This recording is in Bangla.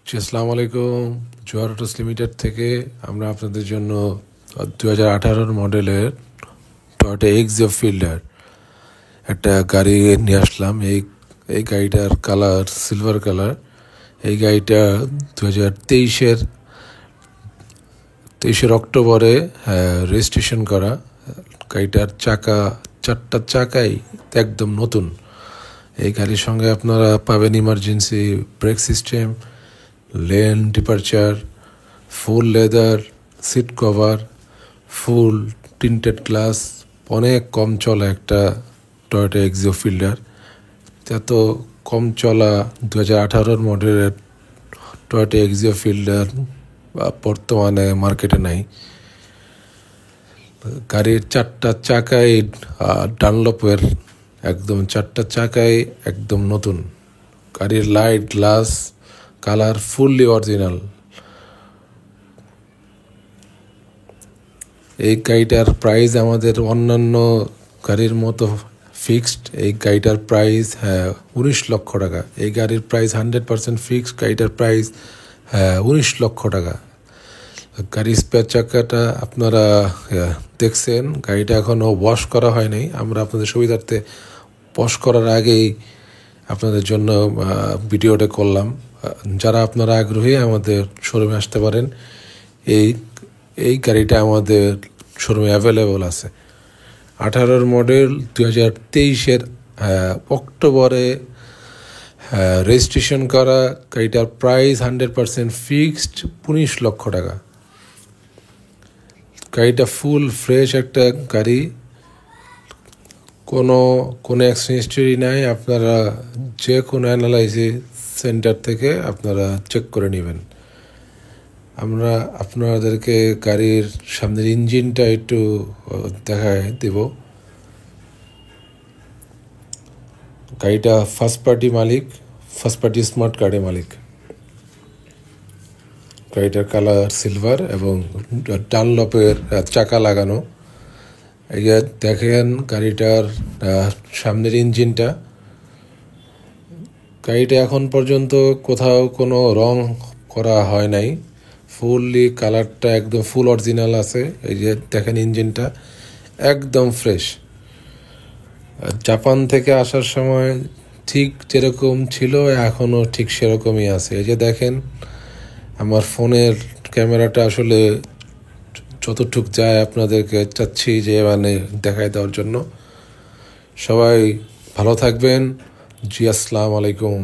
জি, আসসালামু আলাইকুম। জোয়ার অটোস লিমিটেড থেকে আমরা আপনাদের জন্য 2018 মডেলের টয়োটা এক্সিও ফিল্ডার একটা গাড়ি নিয়ে আসলাম। এই গাড়িটার কালার সিলভার কালার। এই গাড়িটা 2023-এর অক্টোবরে রেজিস্ট্রেশন করা। গাড়িটার চারটা চাকাই একদম নতুন। এই গাড়ির সঙ্গে আপনারা পাবেন emergency brake system, lane departure, full leather seat cover, full tinted glass. অনেক কম চলা একটা টয়োটা এক্সিও ফিল্ডার। এত কম চলা 2018 মডেলের টয়োটা এক্সিও ফিল্ডার বর্তমানে মার্কেটে নাই। গাড়ির চারটা চাকাই ডানলপের, একদম চারটা চাকাই একদম নতুন। গাড়ির light glass colour fully original. এই গাড়িটার প্রাইস আমাদের অন্যান্য গাড়ির মতো ফিক্সড। এই গাড়িটার প্রাইস 19 লক্ষ টাকা। এই গাড়ির প্রাইস 100% ফিক্সড। গাড়িটার প্রাইস 19 লক্ষ টাকা। গাড়ির স্পেয়ার চাকাটা আপনারা দেখছেন, গাড়িটা এখনও ওয়াশ করা হয়নি। আমরা আপনাদের সুবিধার্থে ওয়াশ করার আগেই আপনাদের জন্য ভিডিওটা করলাম। যারা আপনারা আগ্রহী আমাদের শোরুমে আসতে পারেন। এই গাড়িটা আমাদের শোরুমে অ্যাভেলেবল আছে। 18 মডেল 2023-এর অক্টোবরে রেজিস্ট্রেশন করা। গাড়িটার প্রাইস 100% ফিক্সড 19 লক্ষ টাকা। গাড়িটা ফুল ফ্রেশ একটা গাড়ি, কোনো অ্যাক্সিডেন্ট হিস্টরি নাই। আপনারা যে কোনো অ্যানালাইসিস সেন্টার থেকে আপনারা চেক করে নেবেন। আমরা আপনাদেরকে গাড়ির সামনের ইঞ্জিনটা একটু দেখায় দেব। গাড়িটা ফার্স্ট পার্টি স্মার্ট কার্ডের মালিক। গাড়িটার কালার সিলভার এবং ডানলপের চাকা লাগানো। এই যে দেখেন গাড়িটার সামনের ইঞ্জিনটা। গাড়িটা এখন পর্যন্ত কোথাও কোনো রং করা হয় নাই। ফুললি কালারটা একদম ফুল অরিজিনাল আছে। এই যে দেখেন ইঞ্জিনটা একদম ফ্রেশ। জাপান থেকে আসার সময় ঠিক যেরকম ছিল এখনও ঠিক সেরকমই আছে। এই যে দেখেন আমার ফোনের ক্যামেরাটা আসলে যতটুক যায় আপনাদেরকে চাচ্ছি যে দেখায় দেওয়ার জন্য। সবাই ভালো থাকবেন। জি, আসসালামু আলাইকুম।